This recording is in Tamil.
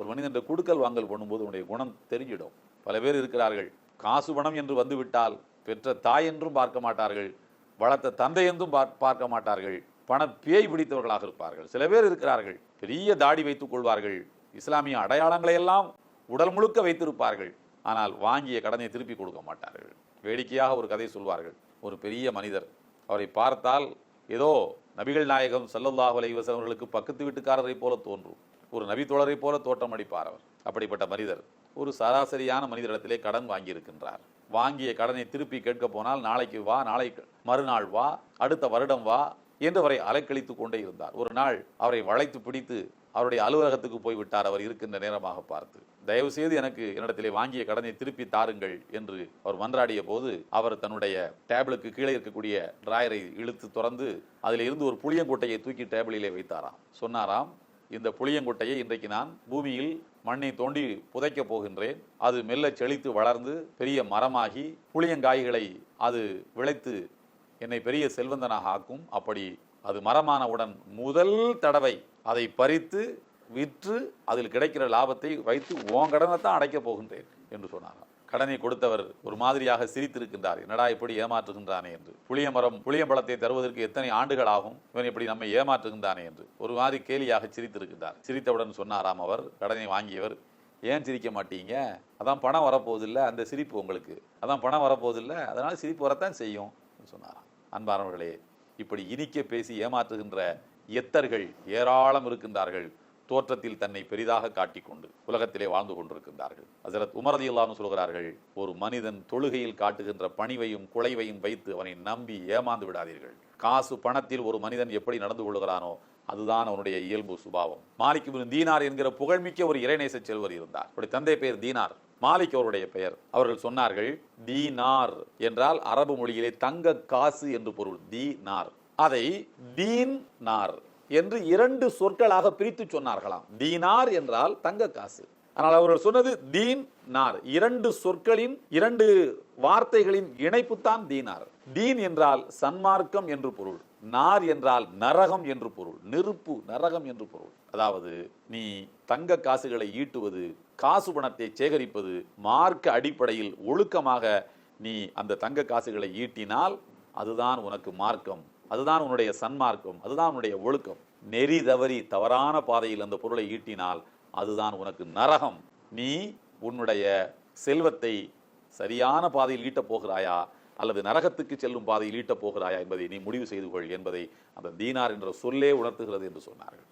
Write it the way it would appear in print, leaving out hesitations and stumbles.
ஒரு மனிதன் குடுக்கல் வாங்கல் பண்ணும்போது உன்னுடைய குணம் தெரிஞ்சிடும். பல பேர் இருக்கிறார்கள், காசு பணம் என்று வந்துவிட்டால் பெற்ற தாய் என்றும் பார்க்க மாட்டார்கள், வளர்த்த தந்தை என்றும் பார்க்க மாட்டார்கள், பண பேய் பிடித்தவர்களாக இருப்பார்கள். சில பேர் இருக்கிறார்கள், பெரிய தாடி வைத்துக் கொள்வார்கள், இஸ்லாமிய அடையாளங்களை எல்லாம் உடல் முழுக்க வைத்திருப்பார்கள், ஆனால் வாங்கிய கடனை திருப்பி கொடுக்க மாட்டார்கள். வேடிக்கையாக ஒரு கதை சொல்வார்கள். ஒரு பெரிய மனிதர், அவரை பார்த்தால் ஏதோ நபிகள் நாயகம் ஸல்லல்லாஹு அலைஹி வஸல்லம் அவர்களுக்கு பக்கத்து வீட்டுக்காரரை போல தோன்றும், ஒரு நபி தோழரை போல தோற்றம் அளிப்பார் அவர். அப்படிப்பட்ட மனிதர் ஒரு சராசரியான மனிதரிடத்திலே கடன் வாங்கியிருக்கின்றார். வாங்கிய கடனை திருப்பி கேட்க போனால் நாளைக்கு வா, நாளைக்கு மறுநாள் வா, அடுத்த வருடம் வா என்று அவரை அலைக்கழித்து கொண்டே இருந்தார். ஒரு நாள் அவரை வளைத்து பிடித்து அவருடைய அலுவலகத்துக்கு போய்விட்டார். அவர் இருக்கின்ற நேரமாக பார்த்து, தயவு செய்து எனக்கு என்னிடத்திலே வாங்கிய கடனை திருப்பி தாருங்கள் என்று அவர் மன்றாடிய போது, அவர் தன்னுடைய டேபிளுக்கு கீழே இருக்கக்கூடிய டிராயரை இழுத்து திறந்து அதில் இருந்து ஒரு புளியங்கொட்டையை தூக்கி டேபிளிலே வைத்தாராம். சொன்னாராம், இந்த புளியங்கொட்டையை இன்றைக்கு நான் பூமியில் மண்ணை தோண்டி புதைக்கப் போகின்றேன். அது மெல்ல செழித்து வளர்ந்து பெரிய மரமாகி புளியங்காய்களை அது விளைத்து என்னை பெரிய செல்வந்தனாக ஆக்கும். அப்படி அது மரமானவுடன் முதல் தடவை அதை பறித்து விற்று அதில் கிடைக்கிற லாபத்தை வைத்து உன் கடனை தான் அடைக்கப் போகின்றேன் என்று சொன்னாராம். கடனை கொடுத்தவர் ஒரு மாதிரியாக சிரித்திருக்கின்றார். என்னடா இப்படி ஏமாற்றுகின்றானே என்று. புளியம்பழத்தை தருவதற்கு எத்தனை ஆண்டுகள் ஆகும், இவன் இப்படி நம்மை ஏமாற்றுகின்றானே என்று ஒரு மாதிரி கேலியாக சிரித்திருக்கின்றார். சிரித்தவுடன் சொன்னாராம் அவர், கடனை வாங்கியவர், ஏன் சிரிக்க மாட்டீங்க? அதான் பணம் வரப்போவதில்லை, அந்த சிரிப்பு உங்களுக்கு. அதான் பணம் வரப்போவதில்லை, அதனால சிரிப்பு வரத்தான் செய்யும் சொன்னாராம். அன்பானவர்களே, இப்படி இனிக்க பேசி ஏமாற்றுகின்ற எத்தர்கள் ஏராளம் இருக்கின்றார்கள். தோற்றத்தில் தன்னை பெரிதாக காட்டிக்கொண்டு உலகத்திலே வாழ்ந்து கொண்டிருக்கின்றார்கள். ஹஜ்ரத் உமர் ரலியல்லாஹு அன்ஹு சொல்கிறார்கள், ஒரு மனிதன் தொழுகையில் காட்டுகின்ற பணிவையும் குலைவையும் வைத்து அவனை நம்பி ஏமாந்து விடாதீர்கள். காசு பணத்தில் ஒரு மனிதன் எப்படி நடந்து கொள்கிறானோ அதுதான் அவனுடைய இயல்பு சுபாவம். மாலிக் இப்னு தீனார் என்கிற புகழ்மிக்க ஒரு இறைநேச செல்வர் இருந்தார். அவருடைய தந்தை பெயர் தீனார், மாலிக் அவருடைய பெயர். அவர்கள் சொன்னார்கள், தீனார் என்றால் அரபு மொழியிலே தங்க காசு என்று பொருள். தீனார், அதை தீன் நார் என்று இரண்டு சொற்களாக பிரித்து சொன்னார்களாம். தீனார் என்றால் தங்க காசு, ஆனால் அவர்கள் சொன்னது தீன் நார். இரண்டு சொற்களின், இரண்டு வார்த்தைகளின் இணைப்பு தான் தீனார். தீன் என்றால் சன்மார்க்கம் என்று பொருள், நார் என்றால் நரகம் என்று பொருள், நெருப்பு, நரகம் என்று பொருள். அதாவது நீ தங்க காசுகளை ஈட்டுவது, காசு பணத்தை சேகரிப்பது, மார்க்க அடிப்படையில் ஒழுக்கமாக நீ அந்த தங்க காசுகளை ஈட்டினால் அதுதான் உனக்கு மார்க்கம், அதுதான் உன்னுடைய சன்மார்க்கம், அதுதான் உன்னுடைய ஒழுக்கம். நெறி தவறி தவறான பாதையில் அந்த பொருளை ஈட்டினால் அதுதான் உனக்கு நரகம். நீ உன்னுடைய செல்வத்தை சரியான பாதையில் ஈட்டப் போகிறாயா அல்லது நரகத்துக்கு செல்லும் பாதையில் ஈட்டப் போகிறாயா என்பதை நீ முடிவு செய்து கொள் என்பதை அந்த தீனார் என்ற சொல்லே உணர்த்துகிறது என்று சொன்னார்கள்.